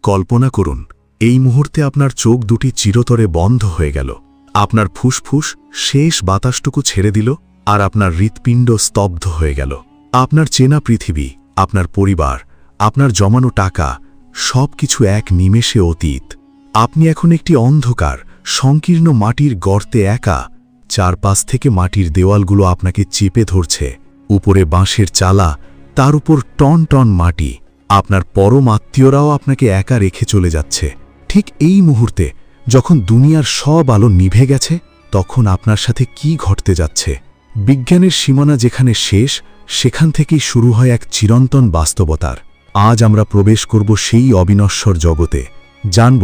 কল্পনা করুন এই মুহূর্তে আপনার চোখ দুটি চিরতরে বন্ধ হয়ে গেল, আপনার ফুসফুস শেষ বাতাসটুকু ছেড়ে দিল, আর আপনার হৃৎপিণ্ড স্তব্ধ হয়ে গেল। আপনার চেনা পৃথিবী, আপনার পরিবার, আপনার জমানো টাকা সবকিছু এক নিমেষে অতীত। আপনি এখন একটি অন্ধকার সংকীর্ণ মাটির গর্তে একা। চারপাশ থেকে মাটির দেওয়ালগুলো আপনাকে চেপে ধরছে, উপরে বাঁশের চালা, তার উপর টন টন মাটি। আপনার পরম আত্মীয়রাও আপনাকে একা রেখে চলে যাচ্ছে। ঠিক এই মুহূর্তে যখন দুনিয়ার সব আলো নিভে গেছে, তখন আপনার সাথে কি ঘটতে যাচ্ছে? বিজ্ঞানের সীমানা যেখানে শেষ, সেখান থেকেই শুরু হয় এক চিরন্তন বাস্তবতার। আজ আমরা প্রবেশ করব সেই অবিনশ্বর জগতে, জানব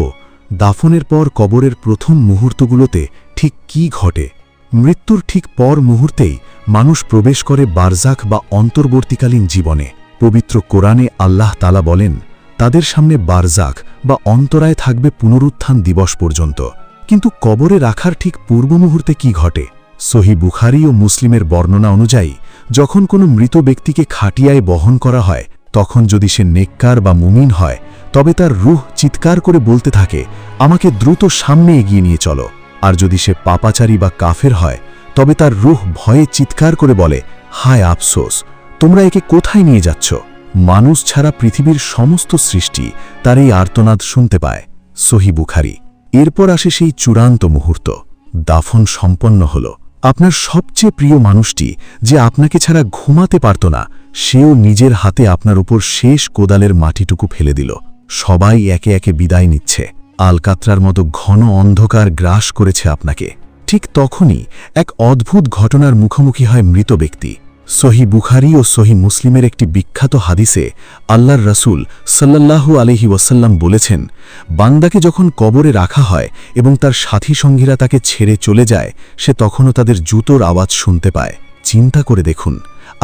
দাফনের পর কবরের প্রথম মুহূর্তগুলোতে ঠিক কি ঘটে। মৃত্যুর ঠিক পর মুহূর্তেই মানুষ প্রবেশ করে বারজাখ বা অন্তর্বর্তীকালীন জীবনে। পবিত্র কোরআনে আল্লাহ তাআলা বলেন, তাদের সামনে বারজাখ বা অন্তরায় থাকবে পুনরুত্থান দিবস পর্যন্ত। কিন্তু কবরে রাখার ঠিক পূর্ব মুহূর্তে কি ঘটে? সহিহ বুখারী ও মুসলিমের বর্ণনা অনুযায়ী যখন কোনো মৃত ব্যক্তিকে খাটিয়ায় বহন করা হয়, তখন যদি সে নেককার বা মুমিন হয়, তবে তার রূহ চিৎকার করে বলতে থাকে, আমাকে দ্রুত সামনে এগিয়ে নিয়ে চলো। আর যদি সে পাপাচারী বা কাফের হয়, তবে তার রূহ ভয়ে চিৎকার করে বলে, হায় আফসোস, তোমরা একে কোথায় নিয়ে যাচ্ছ? মানুষ ছাড়া পৃথিবীর সমস্ত সৃষ্টি তার এই আর্তনাদ শুনতে পায়। সহিহ বুখারী। এরপর আসে সেই চূড়ান্ত মুহূর্ত, দাফন সম্পন্ন হল। আপনার সবচেয়ে প্রিয় মানুষটি, যে আপনাকে ছাড়া ঘুমাতে পারত না, সেও নিজের হাতে আপনার উপর শেষ কোদালের মাটিটুকু ফেলে দিল। সবাই একে একে বিদায় নিচ্ছে। আলকাত্রার মতো ঘন অন্ধকার গ্রাস করেছে আপনাকে। ঠিক তখনই এক অদ্ভুত ঘটনার মুখোমুখি হয় মৃত ব্যক্তি। সহিহ বুখারী ও সহিহ মুসলিমের একটি বিখ্যাত হাদিসে আল্লাহর রাসূল সাল্লাল্লাহু আলাইহি ওয়াসাল্লাম বলেছেন, বান্দাকে যখন কবরে রাখা হয় এবং তার সাথী সঙ্গীরা তাকে ছেড়ে চলে যায়, সে তখনও তাদের জুতোর আওয়াজ শুনতে পায়। চিন্তা করে দেখুন,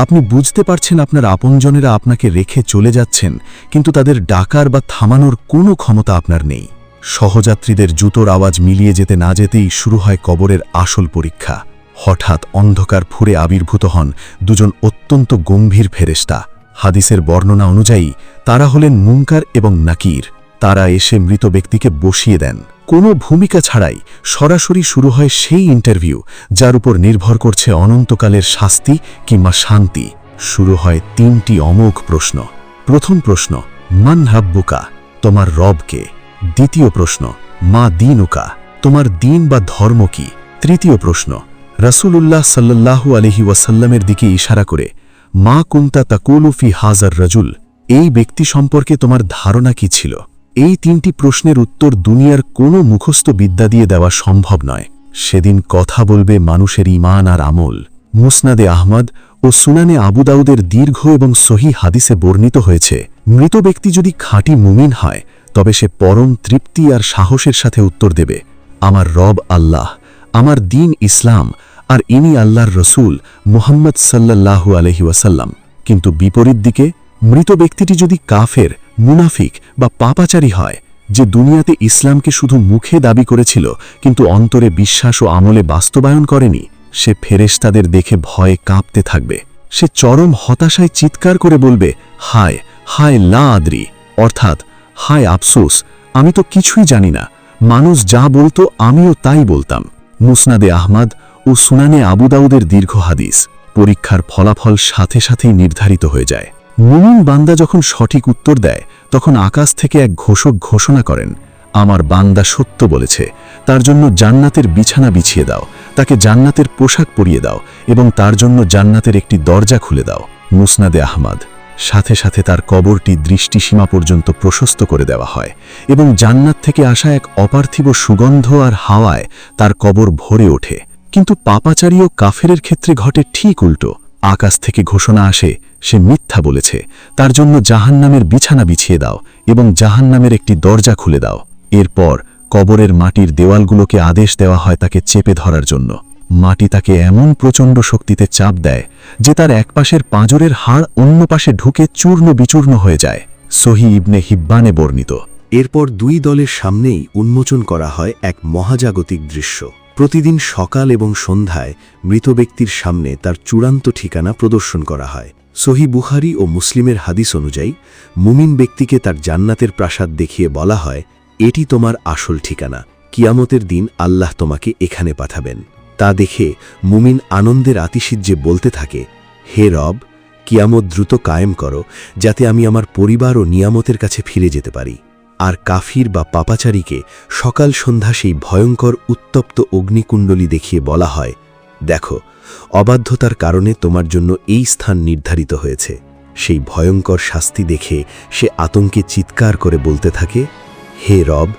আপনি বুঝতে পারছেন আপনার আপনজনেরা আপনাকে রেখে চলে যাচ্ছেন, কিন্তু তাদের ডাকার বা থামানোর কোনো ক্ষমতা আপনার নেই। সহযাত্রীদের জুতোর আওয়াজ মিলিয়ে যেতে না যেতেই শুরু হয় কবরের আসল পরীক্ষা। হঠাৎ অন্ধকার ফুঁড়ে আবির্ভূত হন দুজন অত্যন্ত গম্ভীর ফেরেশতা। হাদিসের বর্ণনা অনুযায়ী তারা হলেন মুনকার এবং নাকির। তারা এসে মৃত ব্যক্তিকে বসিয়ে দেন। কোনো ভূমিকা ছাড়াই সরাসরি শুরু হয় সেই ইন্টারভিউ, যার উপর নির্ভর করছে অনন্তকালের শাস্তি কিংবা শান্তি। শুরু হয় ৩টি অমোঘ প্রশ্ন। প্রথম প্রশ্ন, মান রাব্বুকা, তোমার রব কে? দ্বিতীয় প্রশ্ন, মা দীনুকা, তোমার দিন বা ধর্ম কি? তৃতীয় প্রশ্ন, রাসূলুল্লাহ সাল্লাল্লাহু আলাইহি ওয়াসাল্লামের দিকে ইশারা করে, মা কুনতা তাকুলু ফি হাযার রাজুল, এই ব্যক্তি সম্পর্কে তোমার ধারণা কি ছিল? এই ৩টি প্রশ্নের উত্তর দুনিয়ার কোনো মুখস্থ বিদ্যা দিয়ে দেওয়া সম্ভব নয়। সেদিন কথা বলবে মানুষের ঈমান আর আমল। মুসনাদে আহমদ ও সুনানে আবু দাউদের দীর্ঘ এবং সহিহ হাদিসে বর্ণিত হয়েছে, মৃত ব্যক্তি যদি খাঁটি মুমিন হয়, তবে সে পরম তৃপ্তি আর সাহসের সাথে উত্তর দেবে, আমার রব আল্লাহ, আমার দিন ইসলাম, আর ইনি আল্লাহর রসূল মুহাম্মদ সাল্লাল্লাহু আলাইহি ওয়াসাল্লাম। কিন্তু বিপরীত দিকে মৃত ব্যক্তিটি যদি কাফের, মুনাফিক বা পাপাচারী হয়, যে দুনিয়াতে ইসলামকে শুধু মুখে দাবি করেছিল কিন্তু অন্তরে বিশ্বাস ও আমলে বাস্তবায়ন করেনি, সে ফেরেশতাদের দেখে ভয়ে কাঁপতে থাকবে। সে চরম হতাশায় চিৎকার করে বলবে, হায় হায় লা আদরি, অর্থাৎ হায় আফসোস, আমি তো কিছুই জানি না, মানুষ যা বলতো আমিও তাই বলতাম। মুসনাদে আহমদ ও সুনানে আবু দাউদের দীর্ঘ হাদিস। পরীক্ষার ফলাফল সাথে সাথেই নির্ধারিত হয়ে যায়। মুমিন বান্দা যখন সঠিক উত্তর দেয়, তখন আকাশ থেকে এক ঘোষক ঘোষণা করেন, আমার বান্দা সত্য বলেছে, তার জন্য জান্নাতের বিছানা বিছিয়ে দাও, তাকে জান্নাতের পোশাক পরিয়ে দাও এবং তার জন্য জান্নাতের একটি দরজা খুলে দাও। মুসনাদে আহমদ। সাথে সাথে তার কবরটি দৃষ্টিসীমা পর্যন্ত প্রশস্ত করে দেওয়া হয় এবং জান্নাত থেকে আসা এক অপার্থিব সুগন্ধ আর হাওয়ায় তার কবর ভরে ওঠে। কিন্তু পাপাচারী ও কাফেরের ক্ষেত্রে ঘটে ঠিক উল্টো। আকাশ থেকে ঘোষণা আসে, সে মিথ্যা বলেছে, তার জন্য জাহান্নামের বিছানা বিছিয়ে দাও এবং জাহান্নামের একটি দরজা খুলে দাও। এরপর কবরের মাটির দেওয়ালগুলোকে আদেশ দেওয়া হয় তাকে চেপে ধরার জন্য। মাটি তাকে এমন প্রচণ্ড শক্তিতে চাপ দেয় যে তার এক পাশের পাঁজরের হাড় অন্য পাশে ঢুকে চূর্ণ বিচূর্ণ হয়ে যায়। সহিহ ইবনে হিব্বানে বর্ণিত। এরপর দুই দলের সামনেই উন্মোচন করা হয় এক মহাজাগতিক দৃশ্য। প্রতিদিন সকাল এবং সন্ধ্যায় মৃত ব্যক্তির সামনে তার চূড়ান্ত ঠিকানা প্রদর্শন করা হয়। সহি বুখারী ও মুসলিমের হাদিস অনুযায়ী মুমিন ব্যক্তিকে তার জান্নাতের প্রাসাদ দেখিয়ে বলা হয়, এটি তোমার আসল ঠিকানা, কিয়ামতের দিন আল্লাহ তোমাকে এখানে পাঠাবেন। তা দেখে মুমিন আনন্দের আতিশয্যে বলতে থাকে, হে রব, কিয়ামত দ্রুত কায়েম করো, যাতে আমি আমার পরিবার ও নিয়ামতের কাছে ফিরে যেতে পারি। আর কাফির বা পাপাচারীকে সকাল সন্ধ্যা সেই ভয়ঙ্কর উত্তপ্ত অগ্নিকুণ্ডলী দেখিয়ে বলা হয়, দেখো, অবাধ্যতার কারণে তোমার জন্য এই স্থান নির্ধারিত হয়েছে। সেই ভয়ঙ্কর শাস্তি দেখে সে আতঙ্কে চিৎকার করে বলতে থাকে, হে রব,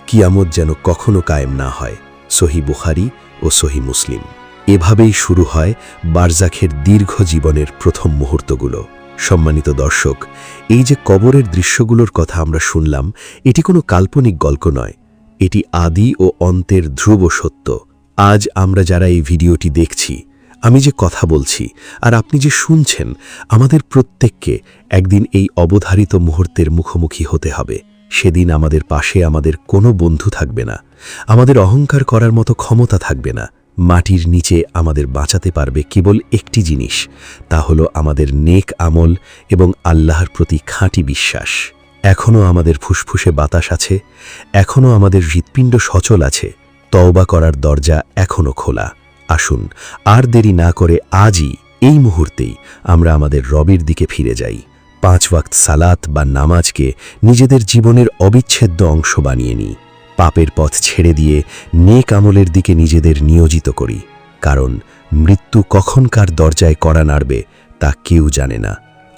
কিয়ামত যেন কখনো কায়েম না হয়। সহি বুখারী ও সহি মুসলিম। এভাবেই শুরু হয় বারজাখের দীর্ঘ জীবনের প্রথম মুহূর্তগুলো। সম্মানিত দর্শক, এই যে কবরের দৃশ্যগুলোর কথা আমরা শুনলাম, এটি কোনো কাল্পনিক গল্প নয়, এটি আদি ও অন্তের ধ্রুব সত্য। আজ আমরা যারা এই ভিডিওটি দেখছি, আমি যে কথা বলছি আর আপনি যে শুনছেন, আমাদের প্রত্যেককে একদিন এই অবধারিত মুহূর্তের মুখোমুখি হতে হবে। সেদিন আমাদের পাশে আমাদের কোনো বন্ধু থাকবে না, আমাদের অহংকার করার মতো ক্ষমতা থাকবে না। মাটির নিচে আমাদের বাঁচাতে পারবে কেবল একটি জিনিস, তা হলো আমাদের নেক আমল এবং আল্লাহর প্রতি খাঁটি বিশ্বাস। এখনও আমাদের ফুসফুসে বাতাস আছে, এখনও আমাদের হৃৎপিণ্ড সচল আছে, তওবা করার দরজা এখনও খোলা। আসুন আর দেরি না করে আজই, এই মুহূর্তেই আমরা আমাদের রবের দিকে ফিরে যাই। 5 ওয়াক্ত সালাত বা নামাজকে নিজেদের জীবনের অবিচ্ছেদ্য অংশ বানিয়ে নিই। পাপের পথ ছেড়ে দিয়ে নেক আমলের দিকে নিজেদের নিয়োজিত করি, কারণ মৃত্যু কখন কার দরজায় কড়া নাড়বে তা কেউ জানে না।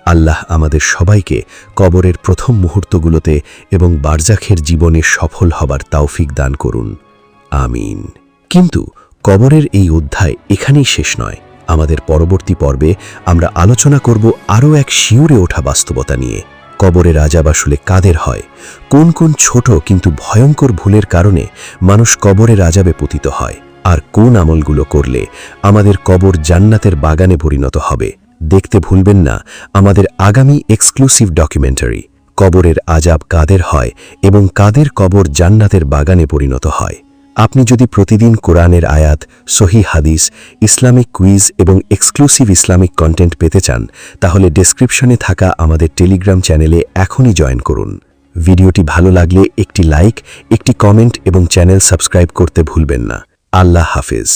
আল্লাহ আমাদের সবাইকে কবরের প্রথম মুহূর্তগুলোতে এবং বারজাখের জীবনে সফল হবার তৌফিক দান করুন, আমিন। কিন্তু কবরের এই অধ্যায় এখানেই শেষ নয়। আমাদের পরবর্তী পর্বে আমরা আলোচনা করব আরও এক শিউরে ওঠা বাস্তবতা নিয়ে। কবরের আযাব আসলে কাদের হয়, কোন কোন ছোট কিন্তু ভয়ঙ্কর ভুলের কারণে মানুষ কবরের আযাবে পতিত হয়, আর কোন আমলগুলো করলে আমাদের কবর জান্নাতের বাগানে পরিণত হবে। দেখতে ভুলবেন না আমাদের আগামী এক্সক্লুসিভ ডকুমেন্টারি, কবরের আযাব কাদের হয় এবং কাদের কবর জান্নাতের বাগানে পরিণত হয়। আপনি যদি প্রতিদিন কোরআনের আয়াত, সহি হাদিস, ইসলামিক কুইজ এবং এক্সক্লুসিভ ইসলামিক কন্টেন্ট পেতে চান, তাহলে ডেসক্রিপশনে থাকা আমাদের টেলিগ্রাম চ্যানেলে এখনই জয়েন করুন। ভিডিওটি ভালো লাগলে একটি লাইক, একটি কমেন্ট এবং চ্যানেল সাবস্ক্রাইব করতে ভুলবেন না। আল্লাহ হাফেজ।